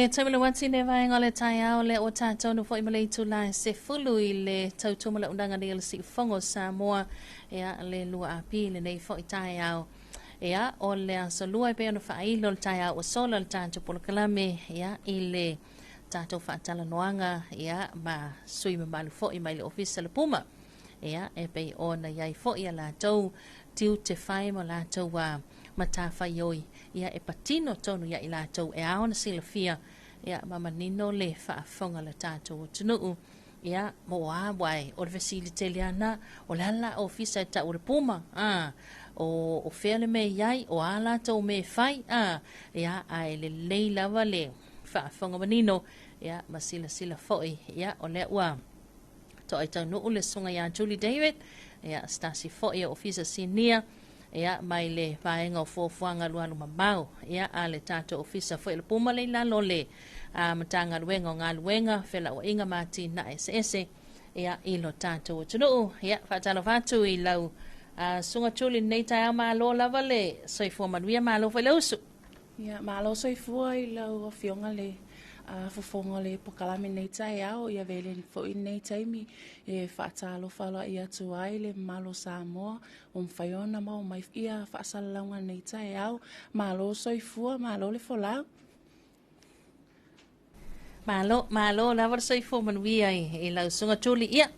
le tamile wati le vaenga le taia o le o tātou no fo i malei tu la se fulu i le tautuma le undanga ni le si fongo Samoa ea le lua api le nei fo i taia o ea o le asolua i pe ono whailo le taia o sola le tātou polo kalame ea i le tātou whaatala noanga ea ma sui me malu fo i mai le ofisa le puma ea e pe ona iai fo i a la tau tiu te whai mo la tau wa matawhai oi ia e patino tonu ia i la tau e aona sila fia ia mama nino le whaafonga le tātou o tunuu ia mo wai o le vesili te liana o le ala ofisa e ta ure puma o whele me iai o ala tau me whai ia ai le leilava le whaafonga manino ia masila sila foi ia o le ua to ai tau nuu le sunga ia Julie David ia stasi foi ofisa sinia ia mai le vaenga o fofuanga lualu mamau ia a le tato ofisa foi le puma le lalo le matanga luenga o ngā luenga fela o inga mati na ese ia ilo tato o tunu ia whaatalo whatu i lau sunga tuli nei tai au malo lava le soifua manuia malo fai lausu ia malo soifua i lau o fionga le fofonga le pokalame nei tai au ia vele fo i nei taimi e whaatalo whala ia tuai le malo Samoa o mwhaiona mau mai ia whaasalaunga nei tai au malo soifua malo le folau malo lava le soifua manuia i lau sunga tuli ia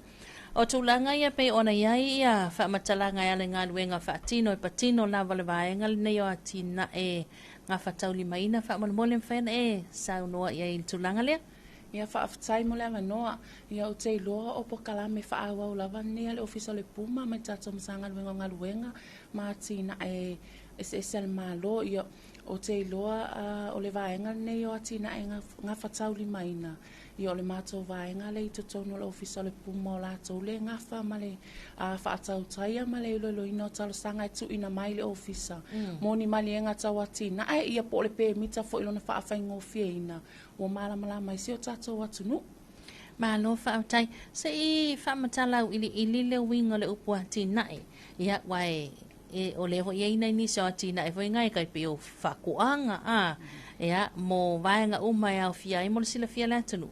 o tūlanga ia pe ona iai ia whamatalanga ia le ngā luenga whaatino e patino lava le vaenga le nei o atina e ngā whatauli maina whaamole mwhena e sau noa ia i tūlanga lea. Ia whaafatai mo lea manoa ia o te iloa o pokalame whaawau lava nea le ofisa le puma mai tato masanga luenga ngā luenga ma atina e SSL malo ia o te iloa o le vaenga nei o atina e ngā whatauli maina. Ia o le mātou vaenga le i totono le ofisa le puma o lātou le ngafa ma le whaatau taia ma le ilo ino o talo sanga e tu ina mai le ofisa. Moni mali e ngatau atina ai ia po le pe mita fo ilo na whaafai ngofie ina. Ua malama mai si o tātou atunu. Malo whaatai. Se i whaamatalau ili le winga le upu atina e. Ia wai o le ho iei ni so atina e foi ngai kai pe o whakuanga ia mo vaenga umai au fia i mo le sila fia le atunu.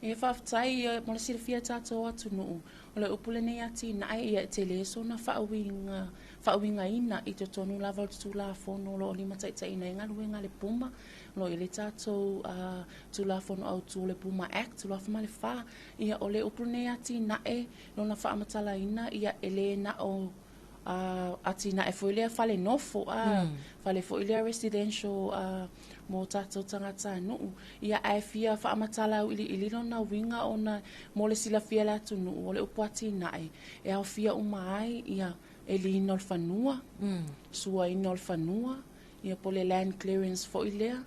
E whaafatai mo le sila fia tātou atunu. O le upule nei ati na ia te le so na whaawinga ina i te tonu lava o tu la fono lo o lima taitaina inga luenga le puma. Lo i le tātou tu la fono au tu le puma act, tu la fama le wha. Ia o le upule nei ati na lo na whaamatala ina ia ele na o ati na e foilea fale nofo fale foilea residential mo tātou tangata nuu ia ai fia whaamatala ili lona winga ona mo le sila fia la tu nuu o le upu ati nai e au fia umai ia e li inol fanua sua inol fanua ia po le land clearance foilea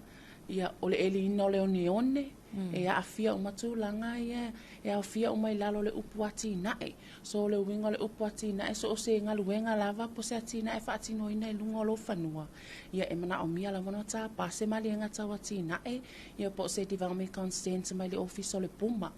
ia o le eli inol le one e a fia umatu langa ia e a fia umai lalo le upu ati nai so le winga le upu ati nai so o se nga luenga lava po se ati nai fa ati no ina lungo lo fanua ia e mana o mia la wana ta pase mali nga ta ati nai ia po se development consent mai le office le puma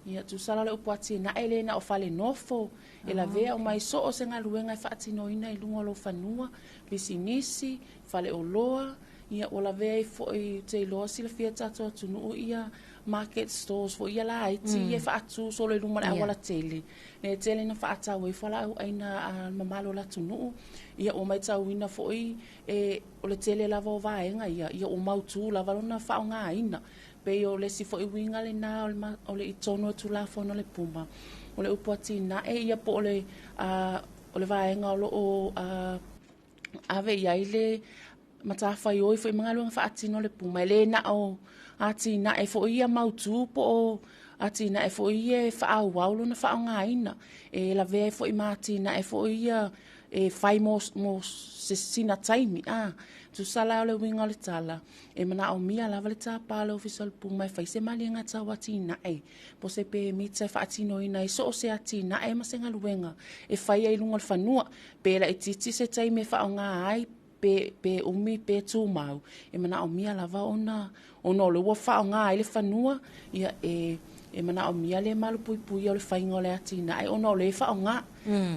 ia tu sala le upu ati nai le na o fale nofo e la vea umai so o se nga luenga fa ati no ina lungo lo fanua bisinisi fale o loa ia o la vea fo i te loa sila fia tato atunu ia market stores fo ia la iti e fa atu so le luma wala tele e tele na fa ata we fa la aina mamalo la tunu ia o mai tau ina fo i e o le tele la vo vaenga ia o mautu la valona fa nga ina pe o le si fo i winga le na o le itono tu la fo no le puma o le upoti na e ia po le vaenga o ave ia ile matawhai oi fo i mga luang whaatino le puma le na o ati na e fo ia mautu po o ati na e fo ia whaau waulo na whaau ngā ina e la vea e fo i mati na e fo ia e whai mo se sina taimi tu sala o le winga le tala e mana o mia lava le tāpā le official puma e whai se mali ngā tau ati na e po se pe mita e whaatino ina e so o se ati na e masenga luenga e whai e lunga le whanua pe la e titi se taimi e whaau ngā ai pe umi pe tu mau e mana o mia lava ona le wa fa nga ile fanua ia e e mana o mia le malu pui pui o le whainga o le atina ai ona o le whaonga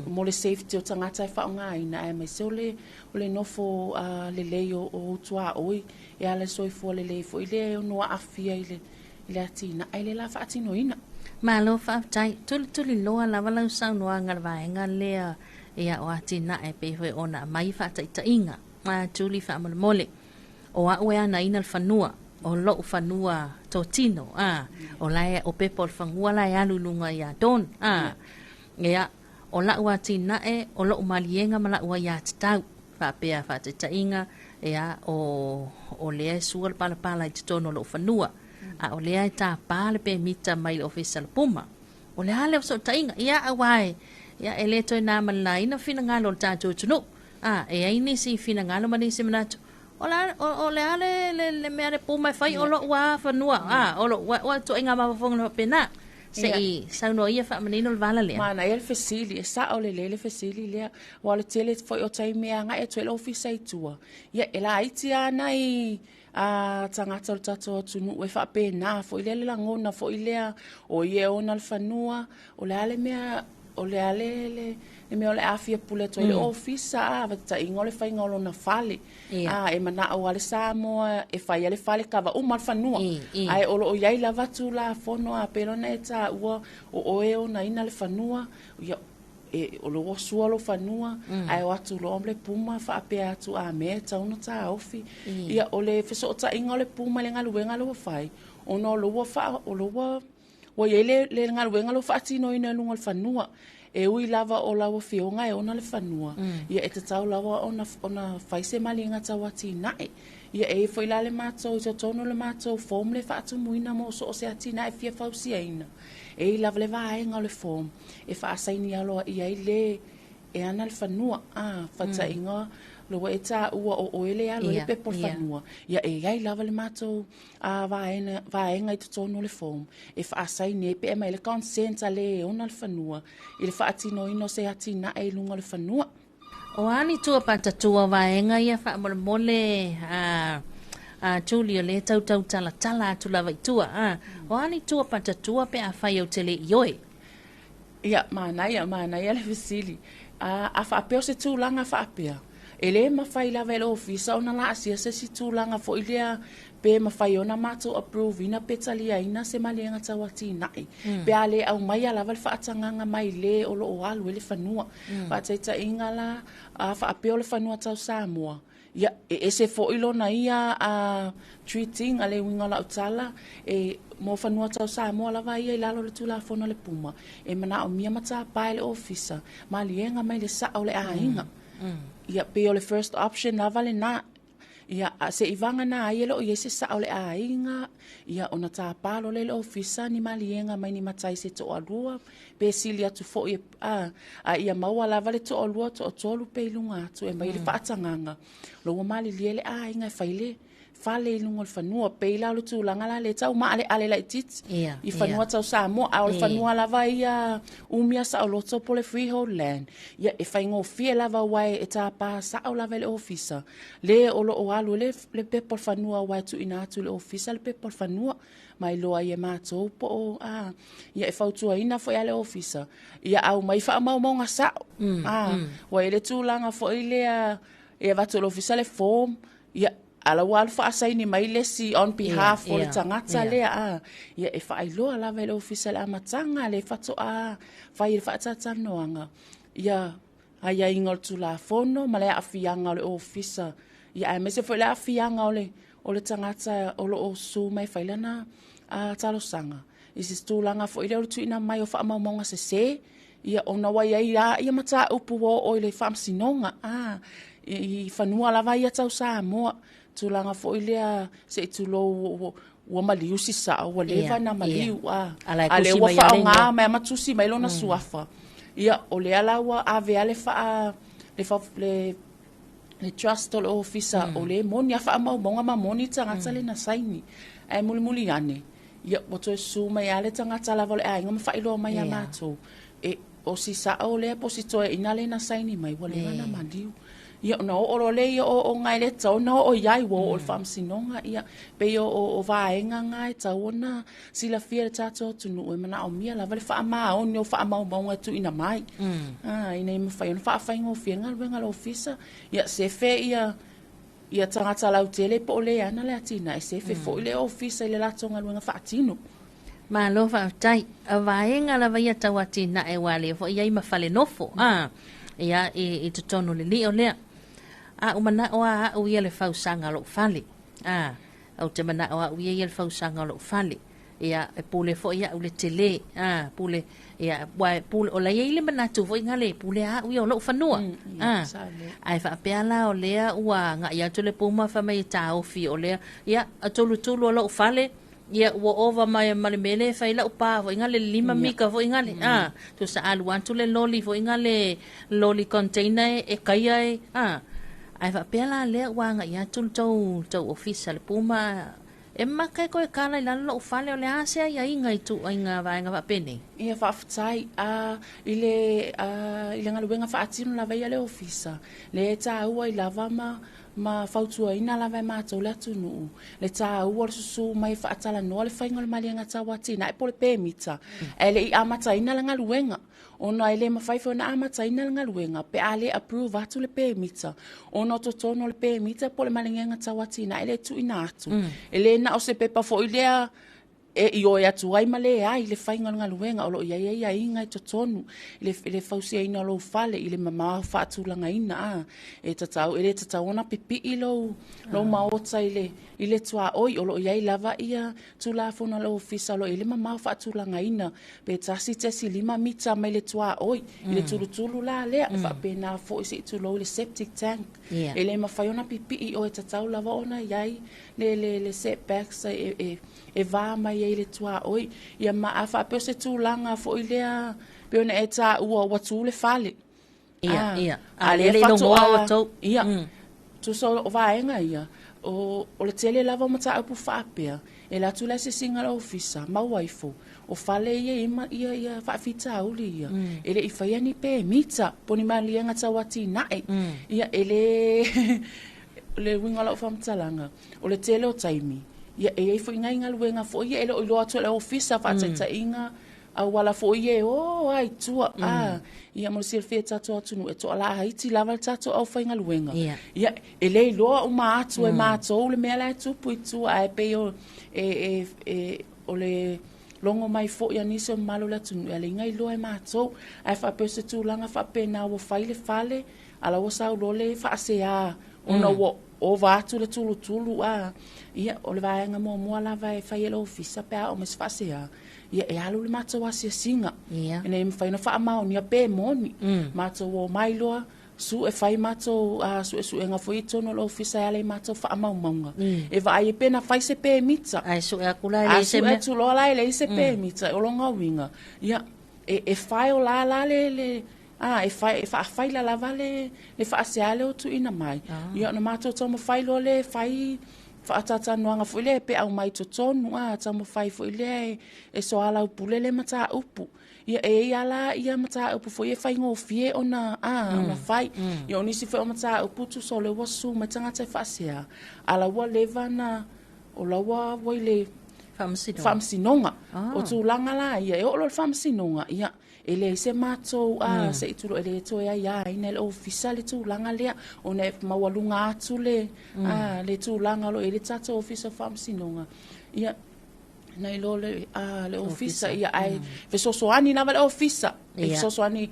mo le safety o tangata e whaonga ina e mai se o le nofo le leo o tua oi e ala soifo le leifo i le o noa afia i le atina ai le la whaatino ina Malo whaatai, tuli loa lava lau sau noa ngar vaenga lea ea o atina e pehoe ona mai whaatai ta inga. Tuli whaamole mole. O a ue ana ina whanua, o loo whanua tō tino. O lae o pepo o whangua lae alulunga ia don. Ea o la ua atina e o loo malienga ma la ua ia tatau. Whaapea whaatai ta inga ea o lea sual pala i titono loo whanua. O lea e tā pāle pe mita mai le ofisa le puma. O lea leo so tainga. Ia awai. Ia e le toi nā malai na whina ngalo le tātou tunu. E aini si whina ngalo mani si manatu. O lea le mea le puma e whai o lo ua whanua. O lo ua to inga mawawonga na pena. Se i sauno ia wha manino le vala lea. Mana ia le fesili. E sa o le fesili lea. Wale tele foi o tai mea nga e toi le ofisa i tua. Ia e la iti ana i... tangata o tato tunu e wha pēnā fo i lea le langona fo i lea o ie ona le whanua o le ale mea o le ale le mea o le awhia pule to i le ofisa vata ingo le whainga o lona whale e mana o ale Samoa e whai ale whale kawa o mal whanua ai o iai la vatu la fono a perona e tā ua o oe ona ina le whanua e o lo sualo fanua ai o atu lo omle puma fa pe atu a me tauna ta ofi ia o le feso ta inga le puma le ngaluenga lo fai ono lo fa o lo o ele le ngaluenga lo fa tino ina lunga le fanua e ui lava o lawa fionga e ona le fanua ia e te tau lawa ona fai se malinga tawati nai ia e foi la le mato i tono le mato fom le fa atu muina mo so se atina e fia fausia ina e lava le vaenga o le fom e fa asaini alo ia i le e ana le fanua fata inga lo e ta ua o ele alo le pepo fanua ia e ai lava le mato vaenga i tono le fom e fa asaini e pe e mai le consent ale ona le fanua i le fa atino ino se atina e lunga le fanua o ani tua patatua vaenga ia fa mole Julia le tau tala tu lava itua o ani tua patatua pe a fai o tele ioi ia mana ia le visili a fa apeo se tu langa fa apea ele ma fai la velo ofisa ona la asia se si tu langa fo ilea pe ma fai ona mato approve ina petalia ina se malenga tawati nai pe ale au mai ala val fa atanga mai le o lo alu le fanua fa teta ingala fa apeo le fanua tau Samoa ia e se fo ilo na ia treating ale winga la utala e mo fanua tau Samoa la vai ia lalo le tula fono le puma e mana o mia mata pai le officer malienga mai le sa o le ainga ia pe o le first option la vale na ia se ivanga na ia lo ia se sa o le ainga ia ona ta palo le officer ni malienga mai ni matai se to alua pe silia tu fo ia maua la vale to alua to tolu pe lunga tu e mai le fatanganga lo mali le ainga faile fale lungo le fanua pe la lo tu langa la le tau ma ale la tit I fanua tau Samoa a o fanua la vai umia sa o lo to po le freehold land ia e faingo fie la va wai e ta pa sa o la vele officer le o lo o alu le pe por fanua wai tu ina tu le officer le pe por fanua mai loa ia matou po ia e fautua ina fo ia le officer ia au mai fa mau nga sa wa ele tu langa fo ile ia va tu le officer le form ia ala wal fa asaini mai le si on behalf o le tangata le ia e fa ailo ala vele official amatanga le fa to fa i fa tata noanga ia ai ingol tu la fono male afianga le officer ia me se foi la afianga o le tangata o lo su mai fa lana talo sanga isi tu langa fo ile tu ina mai o fa mamonga se ia ona wai ia mata upu o ile fam sinonga i fanua lava ia tau Samoa tulanga fo ilea se tulo wa maliu si sa wa leva na maliu ale wa fa nga ma matusi mai lona suafa ia ole ala wa ave ale fa le trust officer ole monia fa ma bonga ma monitor ngatsale na saini ai muli ane ia boto su mai ale tanga tsala vole ai ngam fa ilo mai amato e o si sa ole posito inale na saini mai wa leva na maliu ia ona o le ia o ngai le tau na o iai wo o fam sinonga ia pe o vaenga ngai tau ona sila fia tato tunu e mana o mia la vale fa ma o no fa ma mo tu ina mai ina me fa ona fa ngo fia ngal venga lo ofisa ia se fe ia tangata lau tele po le ana le atina se fe fo le ofisa le la tonga luenga fa atino ma lo fa tai a vaenga la vai tawati na e wale fo ia ma fale nofo ia e tono le li o le a umana o a u ia le fausanga lo fale au te mana o a u ia le fausanga lo fale ia e pule fo ia u le tele pule ia pule o la ia le mana tu fo ngale pule a u ia lo fanua ai fa peala o le ua nga ia to le puma fa mai ta o fi o le ia a tolu lo fale ia ua ova mai mele fai la upa fo ingale lima mika fo ingale tu sa alu antu le loli fo ingale loli container e kai ai ai fa pela le wanga ia tau official puma e makai ko e kala la lo fale o le asia ia inga tu inga va pene ia fa ftai ile ngaluenga fa atino la vai le ofisa le ta ua i lava ma fautua ina la vai matou la tunu le ta ua susu mai fa atala no le fainga le malianga tawati na e pole pe mita ele i amata ina la ngaluenga ona ele ma fai fo na amata ina la ngaluenga pe ale approve atu le pe mita ona to tono le pe mita pole malianga tawati na ele tu ina atu ele na o se pepa fo ilea e io ya tu ai male ai le fainga ngaluenga o lo ia inga to tonu le fausia ina lo fale ile mama fa tu langa ina e tatau ona pipi ilo lo maota ile tua oi o lo ia lava ia tu la fona lo ofisa lo ile mama fa tu langa ina pe tasi tesi lima mita mai le tua oi ile tulu la le fa pena fo isi tu lo le septic tank ile ma fa ona pipi o tatau lava ona iai le setbacks e va mai ele tua oi ia ma afa pe se tu langa fo ilea pe ona eta ua tu le fale ia ale le no mo to ia tu so va enga ia o le tele lava mata pu fa pe e la tu la se singa la ofisa ma waifo o fale ia fa fita uli ia ele i fa ni pe mita poni mali nga tawati na ia ele le winga la fam talanga o le tele o taimi ia e foi ngai luenga foi ia ele o lo atu le ofisa fa tata inga a wala foi e o ai tua ia mo sir fe tatu atu no e to ala haiti lava tatu au foi ngai luenga ia ele lo o ma atu e ma to le mela tu puitu ai pe o o le longo mai fo ia niso malo la tu ele ngai lo e ma to ai fa pe se tu langa fa pe na o faile fale ala o sa lo le fa se a ona o vatu le tulu ia o le vaenga mo la vai fai ele ofisa pe o mes fasea ia e alu le mato wa singa ene me fai no fa ma ni pe moni mato o mailo su e fai mato su enga foi tono le ofisa ale mato fa ma monga e vai e pena fai se pe mita ai su e akula le se me tu lo la le se pe mita o longa winga ia e fai o la le e fai la vale le fa asiale o tu ina mai ia no mato tomo fai lo le fai fa atata noanga fo le pe au mai to tonu tomo fai fo le e so ala upule le mata upu ia ala ia mata upu fo e fai ngo fie ona ona fai ia oni si fo mata upu tu so le wasu matanga te fa asia ala wa levana o la wa le famsinonga o tu langa la ia e o lo famsinonga ia ele se mato se tu ele to ia ina le ofisa le tu langa le ona mawalunga atu le tu langa lo ele tato ofisa famsinonga ia na lo le ofisa ia ai fe sosoani na le ofisa e sosoani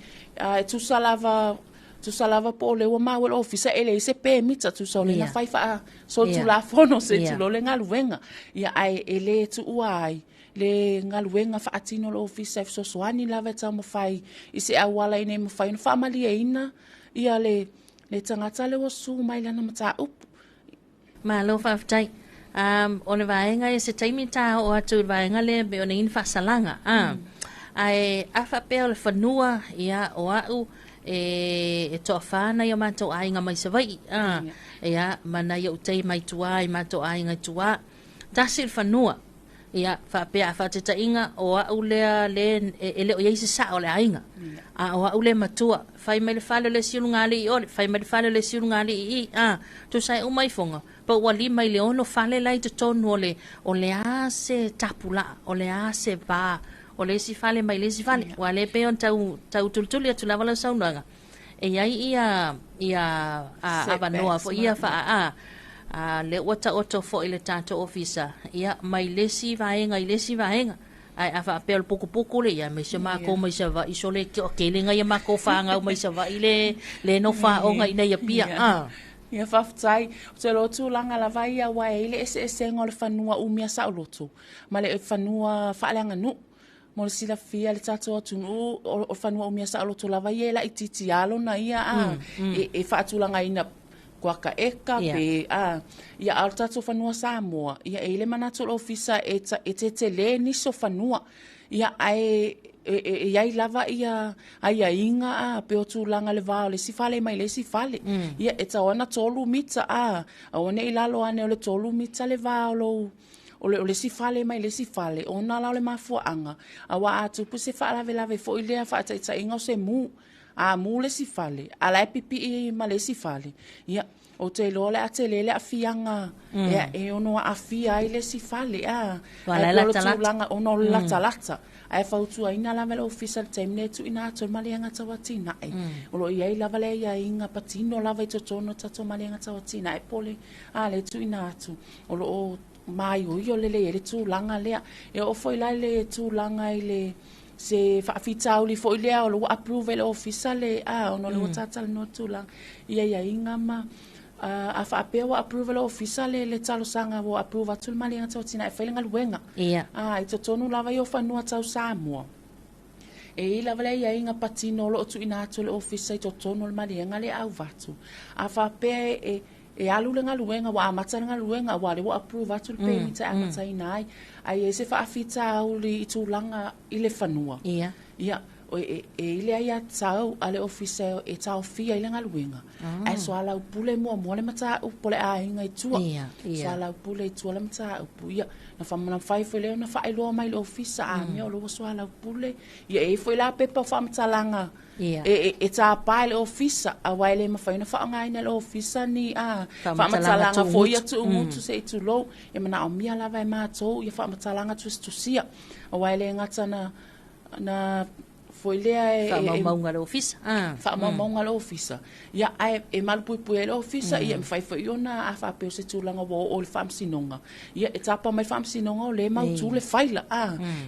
tu salava po le wa ma wo ofisa ele se pe mita tu so le na fai fa so tu la fono se tu lo le ngaluenga ia ai ele tu uai le ngaluenga fa atino lo ofisa so soani lava tamo fai i se awala ine mo fai no family ina ia le tangata le wasu mai lana mata up ma lo fa tai ona vaenga e se taimi ta o atu vaenga le be ona in fa salanga ai afa pe le fanua ia o au e to fana ia mato ainga mai se vai ia mana ia utei mai tua i mato ainga tua tasil fanua ia fa pea fa te tainga o a ule le ele o yeise sa o le ainga a o a ule matua fai mai le fale le siu ngali o fai mai le fale le siu ngali I a tu sai o mai fonga pa wali mai le ono fale lai te tonu o le a se tapula o le a se ba o le si fale mai le si fale wa le pe on tau tultuli atu lava la saunanga e iai ia a vanoa fo ia fa le wata oto fo ile tato ofisa ia mai lesi vaenga ilesi vaenga ai afa pel poco le ia me se mako mai se va isole ke le ngai mako fanga mai se va ile le no fa o ngai nei pia ia faafetai o te lo tulaga lava ia ua e ile eseesega o le fanua umia saʻolotu ma le fanua faaleaganu mo le silafia le tatou atunuu o fanua umia saʻolotu lava ia e laʻitiiti alona ia e faatulagaina kuaka eka pe ia al tatou fanua Samoa ia e le manatu o ofisa e tetele nisi o fanua ia ai lava ia inga pe o tulaga le vao le sifale mai le sifale ia e taona tolu mita aone I lalo ane o le tolu mita le vao lo o le sifale mai le sifale ona la o le mafuaaga aua atupu se faalavelave foʻi lea faataʻitaʻiga o se mu mu le sifale ala e pipii ma le sifale ia o te lo le atele le afianga e ono afia ai le sifale wala la talanga ono la talata ai fautu ina la velo official time ne tu ina to malianga tawatina o lo ia la vale ia inga patino la vai totono tato malianga tawatina e pole le tu ina tu o lo mai o io le tu langa le e o foi la le tu langa ile se faafitauli foʻi lea o lo approve le official ono le tatala no tu langa ia inga ma a faapea ua approve le ofisa le talosaga ua approve atu le maliga taotina e fai le galuega i totonu lava I o fanua tau Samoa e I lava le iaiga patino o loo tuuina atu le ofisa I totonu o le maliga le au vatu a faapea e alu le galuega ua amata le galuega ua le ua approve atu le pemita e amataina ai e se faafitauli I tulaga I le fanua ia e ile ai atau ale ofisa e taofia I le galuega e soala upule mua le mataupu le aiga I tua soala upule I tua le mataupu ia na famana fai foi le na faailoa mai le ofisa mea o lua soala upule ia e foi la pepa faamatalaga e tapae le ofisa auai le mafaina faaaogāina le ofisa ni faamatalaga foi atu umutu se itulou e manaʻomia lava e matou ia faamatalaga tusia auai le gata na foi lea faamaumauga le ofisa faamaumauga le ofisa ia ae e malupuipui ai le ofisa ia me fai foi ona a faapeo se tulaga ua oo le faamasinoga ia e tapa mai faamasinoga o lē mautu le faila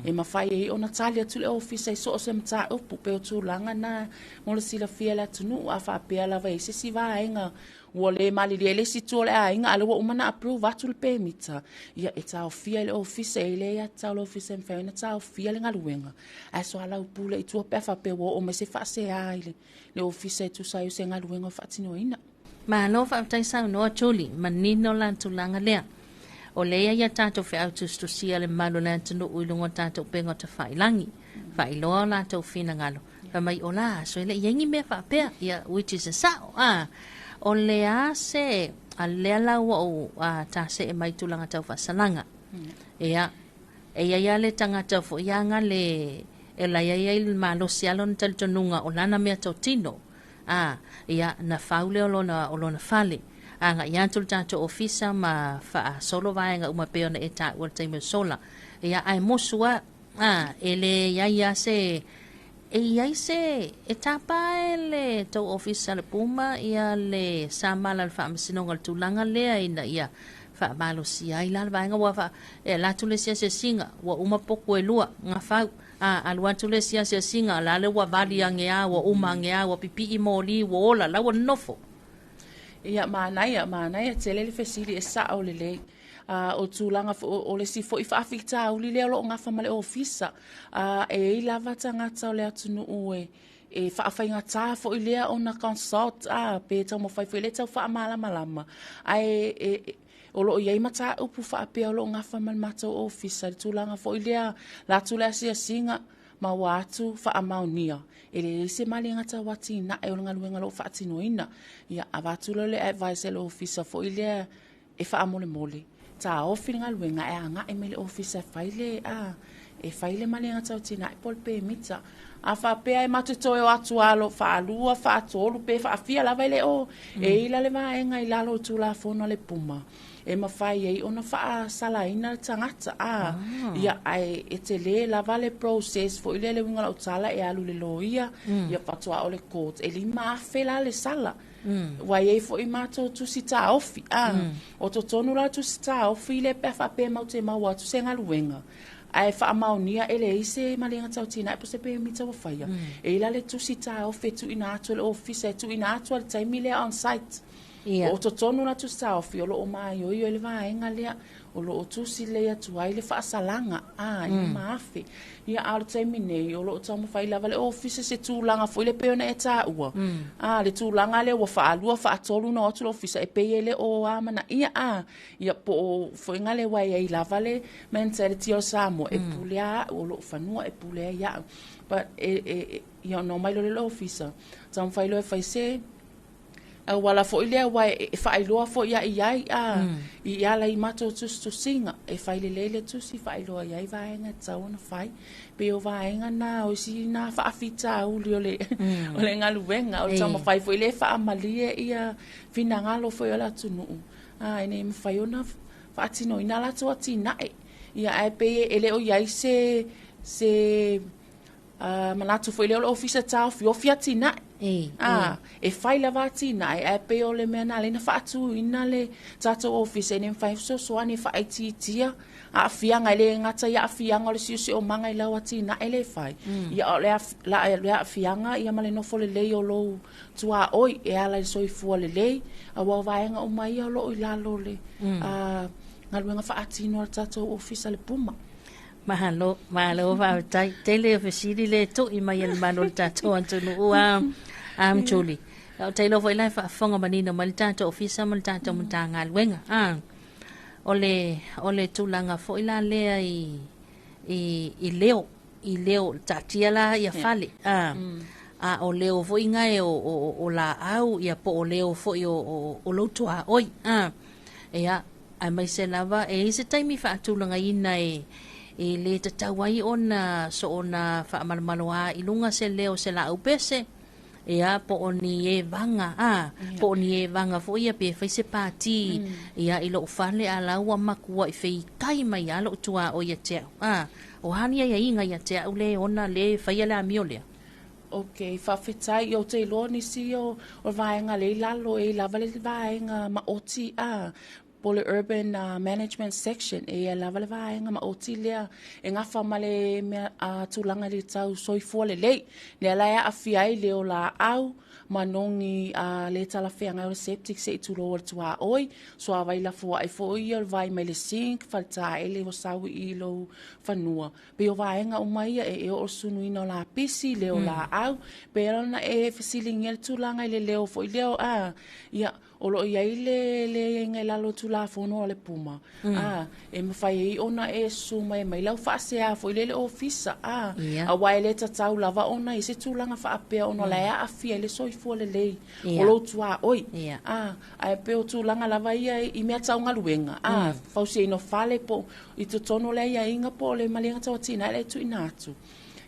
e mafai ai ona tali atu le ofisa I so o se mataupu pe o tulaga na mo le silafia le atunuu a faapea lava I se sivaega ua lē malilia I le situa o le aiga a le ua uma na approve atu le pemita ia e taofia I le ofisa e lē ia tatau le ofisa e mafai ona taofia le galuega ae soalaupu le itua pe a faapea ua oo mai se faaseā I le ofisa e tusai o se galuega o faatinoina malo faamaitaisaunoa tuli manino latulaga lea o leia ia tatou feʻautustusia le malo le atunuu I luga o tatou pega o tafailagi faailoa o latou finagalo famai o la so le iaigi mea faapea ia which is a sao o lea se a lea lau o tase e mai tulaga tau faasalaga ia e ia le tagata fo iaga le e la ia le malosi alo na talitonuga o lana mea tautino ia na faule o lona fale anga ia tu tatou ofisa ma faasolo vaega uma pe ona e taʻua le taimasola ia ae mosua e le iaia se e tapa le tau ofisa le puma ia le samala le faamasinoga le tulaga lea ina ia faamalosia ai la le vaega ua e latu le siasiasiga ua uma poku e lua gafau alu atu le siasiasiga la le ua vali agea ua uma agea ua pipii moli ua ola lau ona nofo ia manai e tele le fesili e saʻo lelei o tulaga o le si foʻi faafitauli lea o loo gafa ma le ofisa e ai lava tagata o le atunuu e faafaigatā foʻi lea ona consult pe taumafai foʻi le tau faamalamalama ae o loo iai mataupu faapea o loo gafa ma le matou ofisa le tulaga foʻi lea latu le asiasiga ma ua atu faamaonia e lelei se maliga tauatinaʻe o le galuega loo faatinoina ia avatula le advice le ofisa foʻi lea e faamolemole ta ofi ngaluenga e anga e mele office faile e faile malenga tau tina pol pe mita a fa pe ai matuto e atu alo fa alua fa tolu pe fa fia la vele o e ila le vaenga ila lo tu la fono le puma e mafai e ona fa sala ina tangata ia ai e te le la vale process fo ile le winga o sala e alu le loia ia fatua o le court e li ma fela le sala wa ye fo i mato tu sita ofi o to tonu la tu sita ofi le pe fa pe mau te mau atu senga luenga ai fa maunia ele ise malenga tau tina po se pe mita wa faia e ila le tu sita ofi tu ina atu le office tu ina atu le taimi le on site o to tonu na tu sita ofi o lo o mai o le vaenga lea o lo o tu si le atu ai le fa salanga i maafi ia al taimi nei o lo o tamu fai lava le office se tu langa fo le pe ona e ta ua le tu langa le wa fa alua fa tolu na atu le office e pe ele o amana ia po fo ngale wa ia lava le mentality o samo e pulea o lo fanua e pulea ia but ia no mai lo le office tamu fai lo e fai se wala fo ile wa e fai loa fo ia ia la i mato tu singa e fai le tu si fai loa ia va nga tau na fai pe o va nga na o si na fa afita u le o le ngaluenga o tama fai fo ile fa amalie ia fina ngalo fo la tunu ene me fai ona fa tino ina la to tina ia ai pe ele o ia se manatu fo ile o office ta fio fiatina e fai la vatina e pe o le mena le na fatu ina le tato office ene fai so ani fa ititia a fianga le ngata ya fianga le si o manga la watina ele fai ya la fianga ya male no fo le o lo tua oi e ala so i fu le a wa vaenga o mai o lo i la lo le ngaluenga fa atino tato office le puma mahalo va tai tele ofisiri le to i mai el manol tato antunu chuli o tailo foi lai fa fonga manino mal tato ofisa mal tato mutanga luenga ole tulanga foi la le i leo tatia la ia fale o leo foi ngai o la au ia po o leo foi o lotua oi ia ai mai se lava e se taimi fa tulanga ina e le tatawai ona so ona fa malmaloa ilunga se leo se la upese ia po oni e vanga po oni e vanga fo ia pe fai se pati ia ilo fale ala wa makua i fei kai mai alo tua o ia te o hania ia inga ia te ule ona le fai ala miole okay fa fetai o te lo ni si o vaenga le lalo e lava le vaenga ma oti po le urban management section e lava le vaenga ma oti lea e ngafa male tulanga le tau soifua le la ia afiai le o la au manongi le tala feanga o septic se tulo o tua oi so avai la fo ai fo ia vai mai le sink falta ele o sau i lo fanua pe o vaenga o mai e o sunu ino la pisi le o la au pe ona e fisiling el tulanga le leo fo leo ia o lo ia le ngai la lo tula fono le puma e me fai ona e su mai la fa se fo le office a wai le tatau lava ona i se tulanga fa pe ona la afia le soi fo le o lo tua oi ai pe o tulanga lava ia i me tau ngaluenga fa se no fale po i to tono le ia inga po le malinga tau tina le tu inatu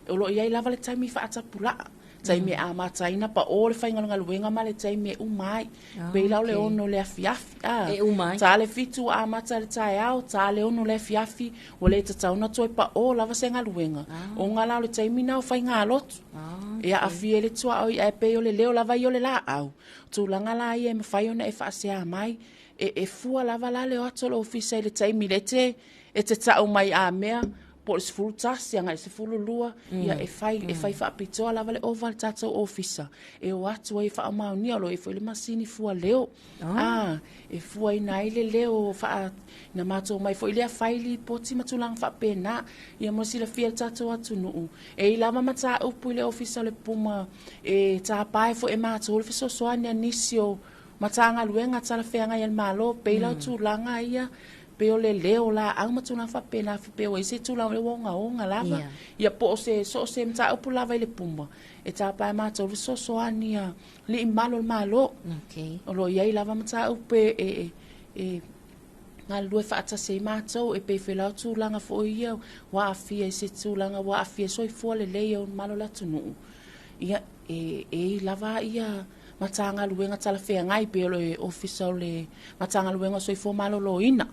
o lo ia lava le taimi fa atapula taimi a mataina pa o le fainga ngaluenga ma le taimi umai pe la le ono le afiafi umai ta le fitu a mata le tai au ta le ono le afiafi o le tatau na toi pa o lava se ngaluenga o ngala le taimi na o fainga lotu e a afie le tua oi e pe o le leo lava i o le la au tu langa la ia me fai ona e fa se a mai e fua lava la le o atolo ofisa le taimi le te e te tau mai a mea po se fulu tasi anga se fulu lua ia e fai fa pitoa lava le oval tato officer e o atu e fa ma ni alo e foi le masini fua leo e fua ina ile leo fa na mato mai foi le faili poti matulang fa pena ia mo sila fiel tato atu no e ila mama ta upu le officer le puma e ta pai fo e mato le so soani anisio matanga luenga tala feanga ia malo peila tu langa ia pe o le leo la au matuna fa pena pe o se tu la le wonga lava ia po se so se mta o lava le pumba e ta pa ma to so ania le malo okay o lo ia lava mta o pe lue whaatase mātou e pe whelau tūlanga fo ia wa afia e se tūlanga wa afia soifua le leo malo la tunu. Ia e lava ia matanga luenga tala whea ngai pe le official le matanga luenga soifua malo lo ina.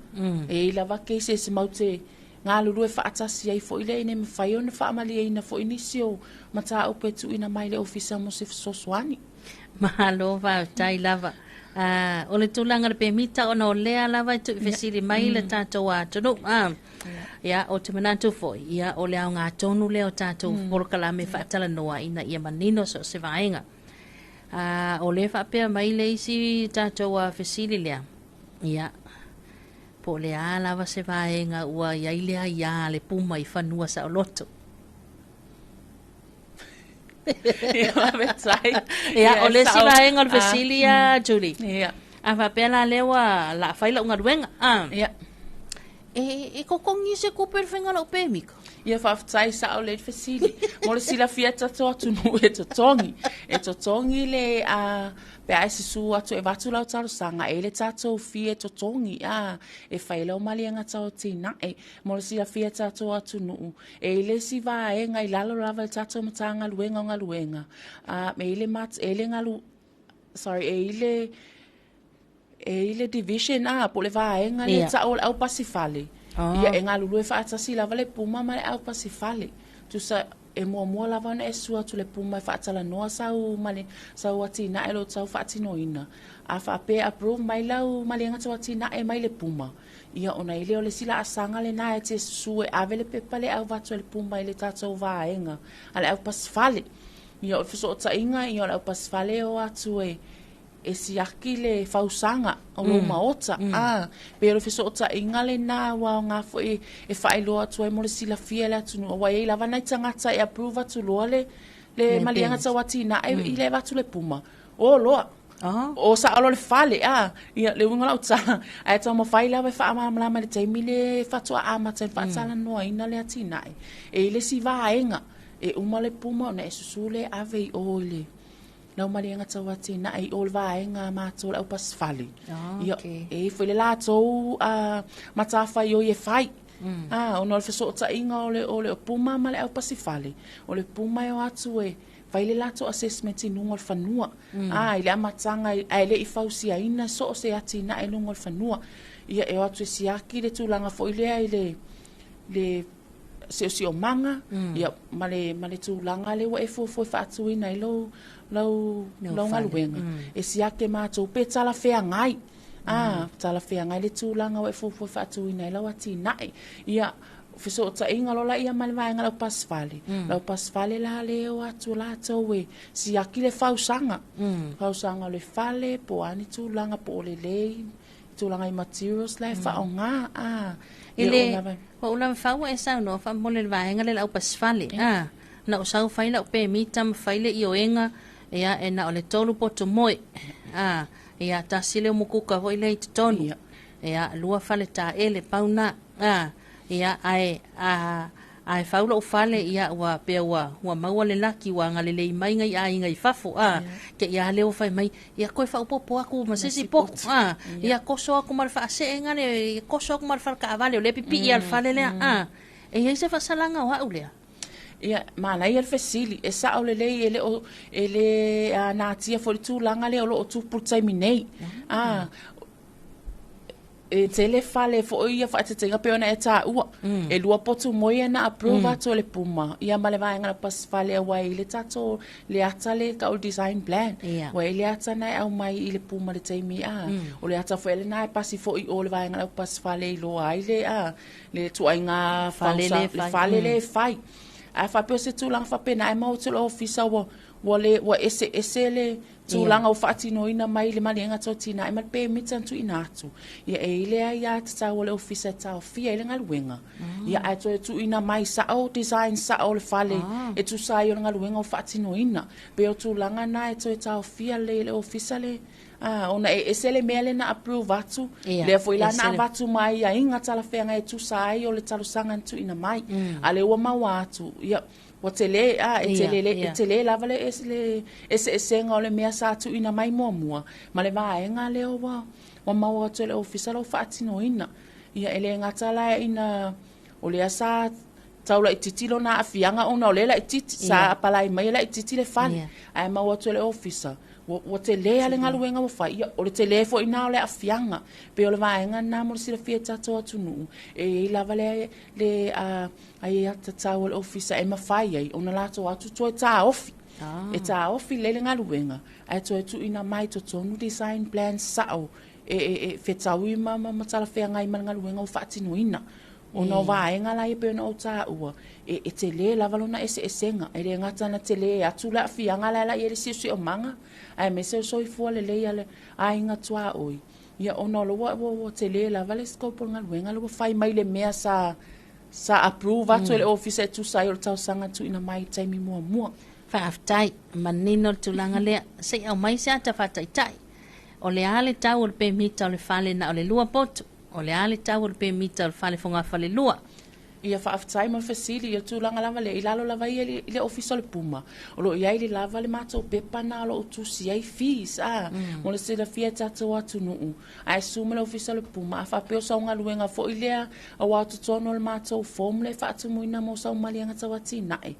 E lava keise se maute ngā lulu e whaatasi ai fo ile ine me whai o na whaamali e ina fo inisi o mata upe tu ina mai le official mo se soswani. Mahalo va tai lava. O le tūlanga le pēmita o na o lea lava i tu i whesiri mai le tātou ātonu. Ia, o te manatu foi. Ia, o lea o ngā tonu leo tātou porokala me whaatala noa ina ia manino so se vaenga. O le whapea mai le isi tātou a whesiri lea. Ia, po lea lava se vaenga ua iai lea ia le puma i whanua sa o loto. Ia, o le si vaenga o whesiri a Julie. Ia. A whapea la lewa la whaila unga ruenga. Ia. E kokongi se kuper whenga lau pēmika. Ia whawhatai sa o le whesiri. Mo le sila fia tato atu nu e totongi. E totongi le pe ai se su atu e watu lau taro sanga. E le tato fia e totongi. E whaila o mali anga tau tina. Mo le sila fia tato atu nu. E le si va e ngai lalo lava le tato matanga luenga o nga luenga. Me ele mat, ele ngalu, sorry, e le division po le vaenga le tau au pasifale. Ia e ngā lulu e whaatasi lava le puma ma le au pasifale. Tu sa e mua lava na e sua tu le puma e whaatala noa sau male sau ati na e lo tau whaatino ina. A whaape approve mai lau male ngata ati na e mai le puma. Ia ona ile o le sila asanga le na e te su e ave le pepa le au vatu le puma i le tatou vaenga. A le au pasifale. Ia o fiso o ta inga i o le au pasifale o atu e siaki le fausanga o lo maota. Pero fiso o ta inga le na wa ngā fo e whaeloa atu e mo le sila fia le atu nua. Wa e lava nai tangata e approve atu loa le malianga tau ati na e i le vatu le puma. O loa. O sa alo le fale. Ia le unga lau ta. A e tau ma whaila we wha amalama le taimi le fatua amata e whaatala noa ina le ati na e. E ile si vaenga. E uma le puma o na e susu le ave i o le. Lau mali anga tau ati na ai o le vaenga mātou au pasifale. E foi le lātou matawhai o i e whai. O no le whesota inga o le puma ma le au pasifale. O le puma e o atu e vai le lātou assessment i nunga o le whanua. I le amatanga ai le i whausia ina so o se ati na e nunga o le whanua. Ia e o atu e siaki le tūlanga fo i lea i le se o manga. Ia ma le tūlanga le wa e fo whaatu ina i lau ngaluenga. E siake mātou pe tala whea ngai. Tala whea ngai le tūlanga wa e fo whaatu ina i lau ati nae. Ia fiso o ta inga lola ia male vaenga lau pasifale. Lau pasifale la leo atu la tau e siaki le fausanga. Fausanga le fale po ani tūlanga po le lei. Tūlanga i materials le whao ngā. Ile wa ula whaua e sau no wha mole le vaenga le lau pasifale. Na o sau whaila o pe mitam whaile i o enga. Ia e na o le tolu poto moe. Ia tasile o mukuka hoi le i te tonu. Ia lua whale ta ele pauna. Ia ai whaula o whale ia ua pia ua maua le laki ua ngale le mai ngai a ingai fafo. Ke ia leo whai mai. Ia koe whaupopo aku masisi poku. Ia koso aku marwha ase e ngane. Ia koso aku marwha ka avale o le pipi ia whale lea. E ia se whasalanga o au lea. Ia mana ia fesili e sa o le ele na tia fo tu langa le o tu por time nei e tele fale fo ia fa te tenga pe ona e ta ua e lua potu moia na aprova to le puma ia male vai ngala pas fale wa ile tato le atale ka o design plan wa ile atana au mai ile puma le taimi o le ata fo ele na pasi fo i o le vai ngala pas fale lo aile le tu ai nga fale le fai a fa pe se tu lang fa pe na mo tu ofisa wa ese le tu lang o fa tino ina mai le mali nga totina e mal pe mitan tu inatu ia e ile ia ta wa le ofisa ta ofia ile ngaluenga ia a tu ina mai sa o design sa o le fale e tu sa yo ngaluenga o fa tino ina pe o tu langa na e ta ofia le ofisa le ona e sele mele na approve atu le foi la na vatu mai a inga tala fenga e tu sai o le talo sanga tu ina mai ale o mawa atu ia o tele tele la vale ese senga o le mea sa tu ina mai mo ma le va enga le o mawa atu le official o fatino ina ia ele ngata la ina o le asa taula ititilo na afianga ona o le la ititi sa apalai mai la ititi le fale ai ma watu le officer o te lea le ngaluenga mo fai o le te le fo ina o le afianga pe o le vaenga na mo sila fia tato atu nu e lava le ai ata tau le officer e mafai ai ona lato atu to ta ofi e ta ofi le ngaluenga ai to tu ina mai to tonu design plan sao e fetaui ma tala fea ngai ma ngaluenga o fatinu ina ona vaenga la pe ona o ta ua e te le lava lona esenga e le ngata na te le atu la afianga la e le sisi o manga ai me se soi fu le ale ai nga tua oi ia ona lo wo te le la vale scope nga luenga lo fai mai le mea sa approve atu le office tu sai o tau sanga tu ina mai taimi mo fa aftai manino tu langa le se au mai se ata fa tai o le ale tau le pe mita o le fale na o le lua potu o le ale tau le pe mita o le fale fonga fale lua ia fa aftai ma fasili ia tu langa lava le ilalo lava ia le office le puma o lo ia ile lava le mato pepa na lo tu si ai fees mo le sila fia tato atu nu ai suma le office le puma fa pe so nga luenga fo ile a watu tono le mato form le fa tu muina mo sa malianga tawati nai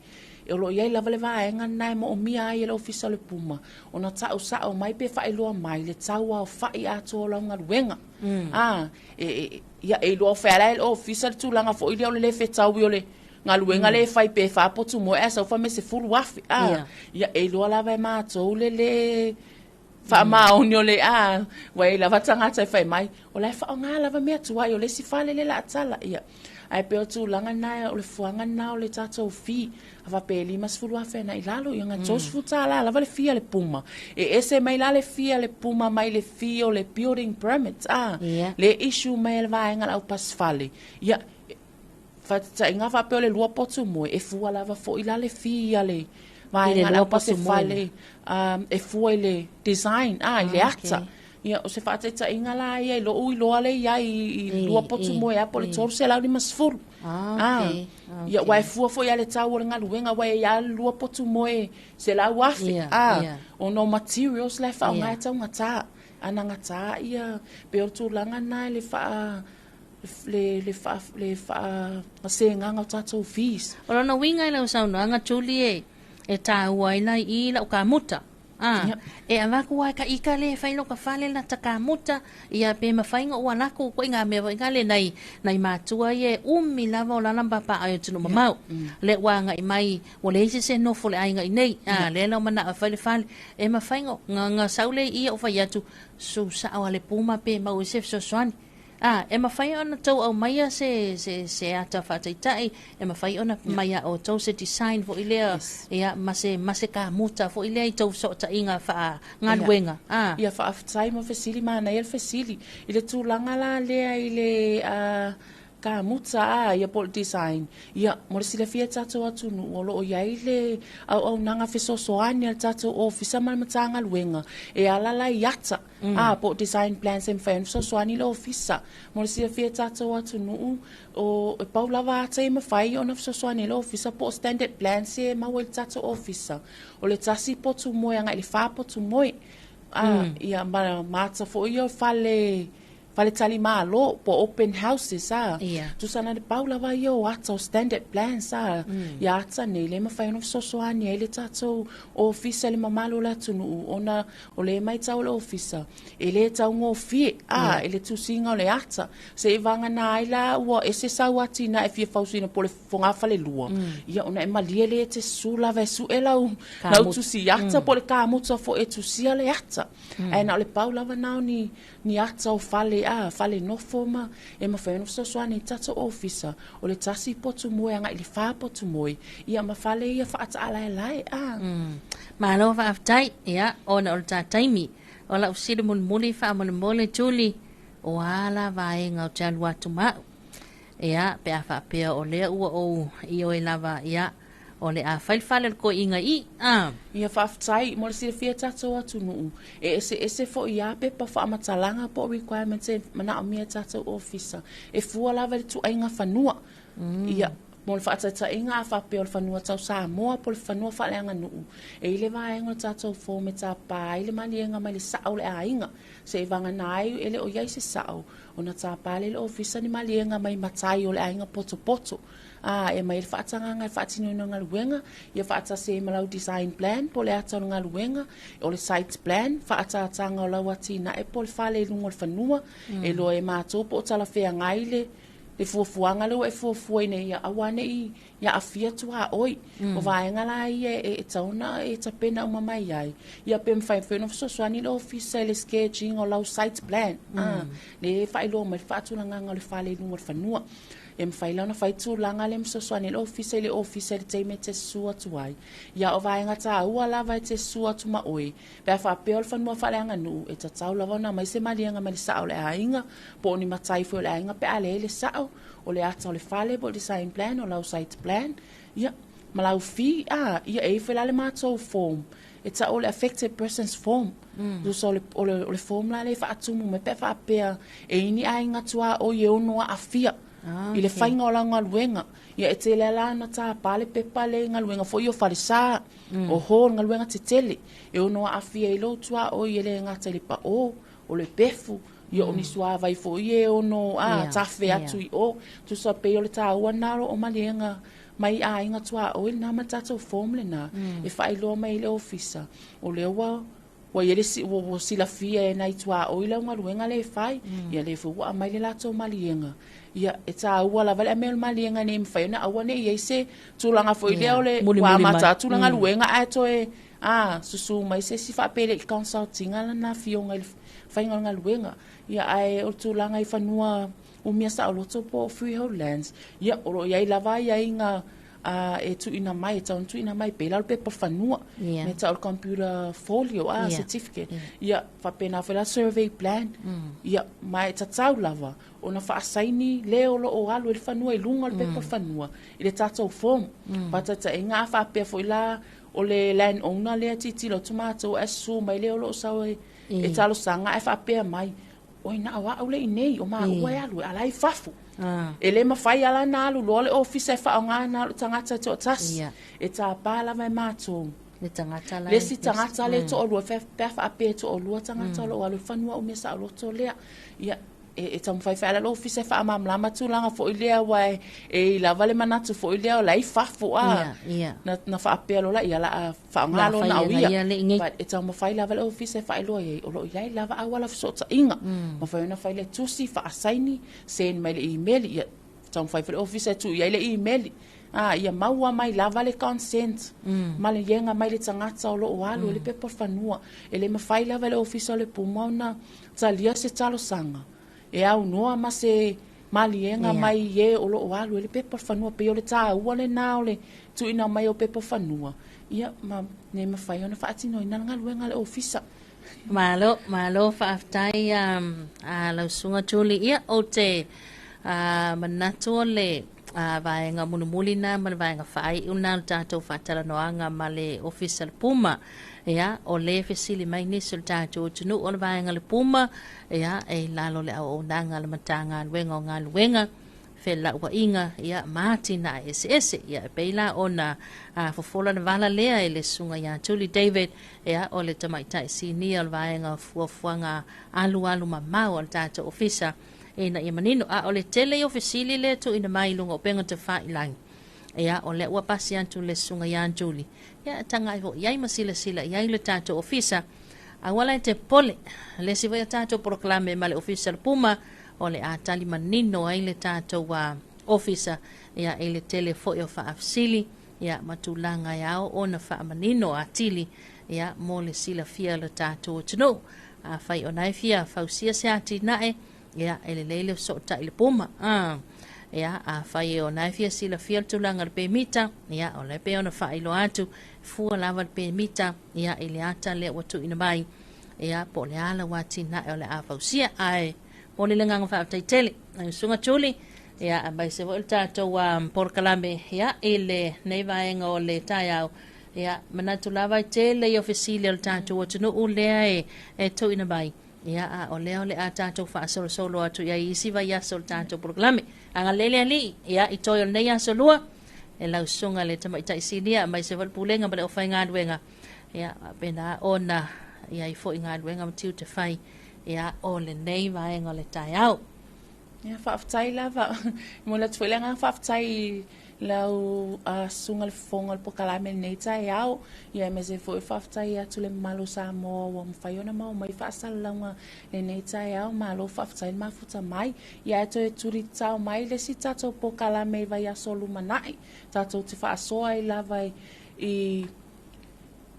e lo ia lava le vaenga nai mo mia ai le office le puma ona ta o sa o mai pe fa ilo mai le tawa o fa ia to lo nga luenga ia e lo fera el officer tu langa fo ile le fetau le ngaluenga le fai pe fa po tu mo esa fa me se fulu wafi ia e lo lava ma to le fa ma onyo le wa ila vatanga tsa fai mai o le fa nga lava me tu ai o le si fa le la tsala ia ai pe tu langa na o le fuanga na o le tato fi ava pe li mas fulu wafi na ilalo ia nga jos futala lava le fia le puma e ese mai la le fia le puma mai le fia o le building permits le issue mai le va nga au pas fale ia fa tsa nga fa pe le lua potu mo e fu lava fo ila le fia le vai nga au pas fale e fu le design ile ata ia o se fa tsa inga la ia lo ui lo ale ia I lua potu mo ia po le tor se la ni mas fulu ia wai fu fo ia le tau nga luenga wai ia lua potu mo se la wafi o no materials le fa nga tau ngata ana ngata ia pe o tu langa na le fa le fa se nga nga tatu fees o no winga le sa no nga chuli e ta wai na I la ka muta e avaku wa ka ika le fai lo ka fale la taka muta ia pe ma fai ngo wana ko inga me inga le nai matua ye umi lava o lana papa ai tunu mamau le wa nga mai o le se no fo le ai nga nei le la mana fai le fale e ma fai ngo nga saule ia o fai atu so sa o le puma pe ma o se so swani e ma fai ona tau au maia se ata fataitai e ma fai ona maia o tau se design fo ilea ia mase ka muta fo ilea I tau so ta inga fa ngaluenga ia fa aftai ma fasili mana ia fasili ile tu langa la le ile ka muta ia pol design ia mo sila fia tato atu no lo ia ile au nanga fesoso ani tato officer ma matanga luenga e ala la yata po design plans and fan so ani lo officer mo sila fia tato atu no o paula va te ma fai ona so ani lo officer po standard plans e ma wel tato officer o le tasi po tu mo nga ile fa po tu mo ia ma fo io fale tali malo po open houses tu sana de paula va yo ata standard plans ya ata ne le ma fai no so ani ele tato officer le mamalo la tunu ona o le mai tau le officer ele tau ngo fi ele tu singa le ata se vanga na ila wo ese sawati na e fi fausina po le fonga fale lua ya ona e malie le te sula ve su ela na tu si ata po le ka mutsa fo e tu si le ata e na le paula va na ni ata o fale no forma e ma fa no so ni tato officer o le tasi potu mo nga ile fa potu mo ia ma fale ia fa ata ala lai ma no fa aftai ia ona o ta taimi o la usile mun muli fa mole tuli o ala vai nga talu atu ma ia pe afa pe o le o io e lava ia o le a fale ko inga ia fa aftai mo le fia tato atu no ese fo ia pe pa fa matalanga po requirements mana o mia tato officer e fu lava tu ainga fanua ia mo le faatataʻiga a faapea o le fanua tau Samoa po le fanua faaleaga nuu e i le vaega o le tatou fom e tapā ai le maliega mai le saʻo le aiga se e vagana ai e le o iai se saʻo ona tapā le ofisa ni maliega mai matai o le aiga potopoto e mai le faatagaga le faatinoinoga luega ia faatase e malau design plan po le ataunuga luega o le site plan faatataga o lau atinaʻe po le faleluga o le fanua e loa e matou po o talafeagai le fuafuaga leu e fuafua ina ia aua neʻi ia afia tuaoi o vaega la ia e tauna e tapena uma mai ai ia pe mafaiafai ona fesoasoani le ofisa i le sketching o lau site plan le faailoa mai le faatulagaga o le faleluga o le fanua e mawhai lau na whaitūlanga le msosoani le ofisa i le teime te sua tuai. Ia o vaenga tā ua lava e te sua tu maoi. Pea whapea o le whanua whaleanga nuu e ta tau lava na mai se malianga mai le sao le ainga, po ni matai fo le ainga pe ale le sao, o le ata o le fale po design plan o lau site plan. Ia, malau fi, ia e whela le mātou form. E ta o le affected persons form. So o le form la le whaatumu me pe whapea e ini ainga tua o ye onua afia. I le whainga o la ngaluenga. Ia e te lea na tā pale pepa le ngaluenga fo i o wharisā. O ho ngaluenga te tele. E ono a awhia i lo tua o i le ngata le pa o le pefu. Ia o nisua vai fo i e ono tawhi atu i o. Tu sa pe o le tā ua naro o malienga mai a inga tua o i na matato formule na. E whai loa mai le ofisa. O le ua wa yele si wo sila fia e nai tua o i la ngaluenga le whai. Ia le fu a mai le lato malienga. Ia e tā ua la vale a mea malienga ne mwhai na awa ne i eise tūlanga fo i leo le wā mata tūlanga luenga a to e susu mai se si whapele i consulting ala na fionga i whainga ngā luenga. Ia ai o tūlanga i whanua o mia sa o loto po Freehold Lands. Ia oro iai lava iai ngā e tu ina mai, e taun tu ina mai pela pe por whanua. Me tau computer folio, certificate. Ia whapena whela survey plan. Ia mai tatau lava. Ona whaasaini leo lo o alu e whanua i lunga le pe por whanua. I le tatou form. Patata e ngā whapea fo i la o le land owner lea titilo tomato asu mai leo lo o sau e talo sanga e whapea mai. Oi na awa au le inei o maa ua e alu e alai fafu. E le mawhai ala na alu lo le ofisa e whaonga na alu tangata te o tasi. E tā pāla mai mātou. Le tangata la. Le si tangata le to o lua pea whaape to o lua tangata lo alu whanua o mesa o loto lea. Ia e tamu whai whaela lo ofisa e whaamamlama tūlanga fo i lea wai e lava le manatu fo i lea o lai fafu na whaapea lo la ia la whaonga lo na awia. But e tamu whai lava le ofisa e whaeloa iei o lo iai lava awala fisota inga. Ma whai ona whai le tusi whaasaini sen mai le emaili ia tamu whai le ofisa e tu iai le emaili. Ia maua mai lava le consent. Ma le yenga mai le tangata o lo o alu le pepa whanua. E le mawhai lava le ofisa o le pumau na talia se talo sanga. E au noa ma se malienga mai ye o lo alu le pepa whanua pe o le tā ua le nao le tu ina mai o pepa whanua. Ia ma ne ma whai ona whaatino ina nga luenga le ofisa. Malo whaaftai lau sunga tūli ia o te manatua le vaenga munumulina ma le vaenga whai una tātou whaatala noanga ma le ofisa le puma. Ia, o le fesili mai nisi o tātou tunu o le vaenga le puma. Ia, e lalo le au nanga le matanga luenga o ngā luenga. Whela ua inga, ia, maati na ese. Ia, e peila o na fofola na vala lea e le sunga ia Tuli David. Ia, o le tamaita e sini o le vaenga fuafuanga alu mamau o le tātou ofisa. E na ia manino, o le tele o fesili le tu ina mai lunga o penga te whailangi. Ia, o le ua pasi antu le sunga ia Tuli. Ia, tanga iho, iai masila, iai le tātou ofisa. Awala te pole, le siwa ia tātou proklame ma le ofisa le puma, o le atali manino ai le tātou ofisa, ia e le telefo i o whaafsili, ia matulanga iao o na wha manino atili, ia mo le sila fia le tātou tino. Whai o nai fia, whausia se ati nae, ia e le leile so ta i le puma. Ia a whai o nai fia sila fia tulanga le pēmita, ia o le pe ona whai lo atu, fua lava le pēmita, ia e le ata le watu ina mai, ia po le ala wati na e o le a whausia, ai mo le nganga whaaftai tele, ai sunga tūli, ia a mai se wo il tātou porkalame, ia e le neivaenga o le tai au, ia manatu lava i tele i ofisile o le tātou o tunu u lea e tu ina mai. Ia o leo le a tātou whaasolo atu ia isi vai aso le tātou porkalame. Anga lele ali, ia i toi o nei aso lua, e lau sunga le tamai tai sinia mai se wal pulenga bale o fai ngā duenga ia pena ona ia I fo I ngā duenga matiu te whai ia o le nei vaenga le tai au. Ia whaaftai lava, mo la tuelenga whaaftai lau sunga le fonga le pokalame nei tai au, ia me se fo I whaaftai atu le malo sa mo wa mwhaiona mau mai whaasalaunga le nei tai au, malo whaaftai le mafuta mai, ia eto e turi tau mai le si tatou pokalame vai asolu manai, tatou te whaasoa I lava I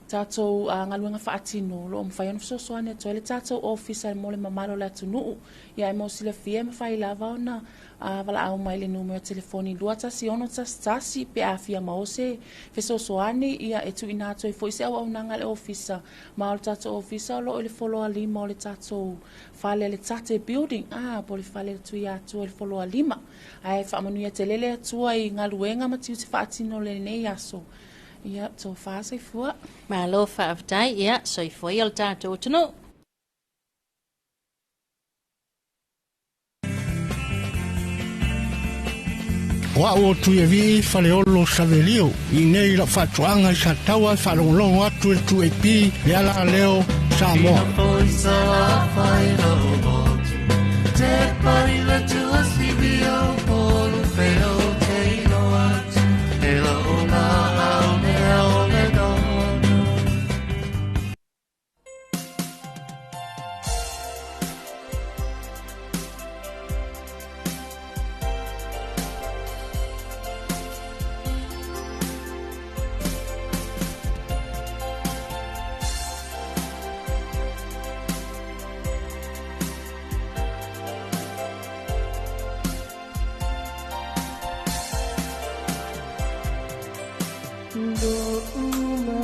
tatou ngaluenga whaatino lo mwhaiona whasosoane to le tatou officer mo le mamalo le atunuu ia mo sile fia me whai lava ona wala au mai le numero telefoni lua tasi ono tasi pe a fia maose whasosoane ia e tu ina to foi se au nanga le officer ma o le tatou officer lo le follow lima o le tatou fale le tate building po le fale le tui atu le follow lima ai whaamanuia te lele atua I ngaluenga matiu te whaatino le nei aso. Ia, so whaasai fua. Malo whaaftai, ia, soifoi al tātou tunu. Wa o tu e vi fale olo savelio I nei la whatuanga I sa taua whalonglongo atu e tu e pi le ala leo Samoa. Te pari la tua sibio polu feo te iloat e la ola au ne au le dono. Do una